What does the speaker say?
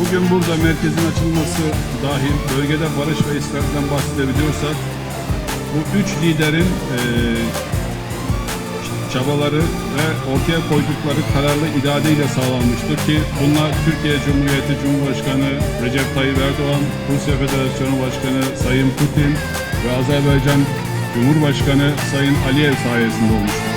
Bugün burada merkezin açılması dahil bölgede barış ve istikrardan bahsedebiliyorsak bu üç liderin çabaları ve ortaya koydukları kararlı iradeyle sağlanmıştır ki bunlar Türkiye Cumhuriyeti Cumhurbaşkanı Recep Tayyip Erdoğan, Rusya Federasyonu Başkanı Sayın Putin ve Azerbaycan Cumhurbaşkanı Sayın Aliyev sayesinde olmuştur.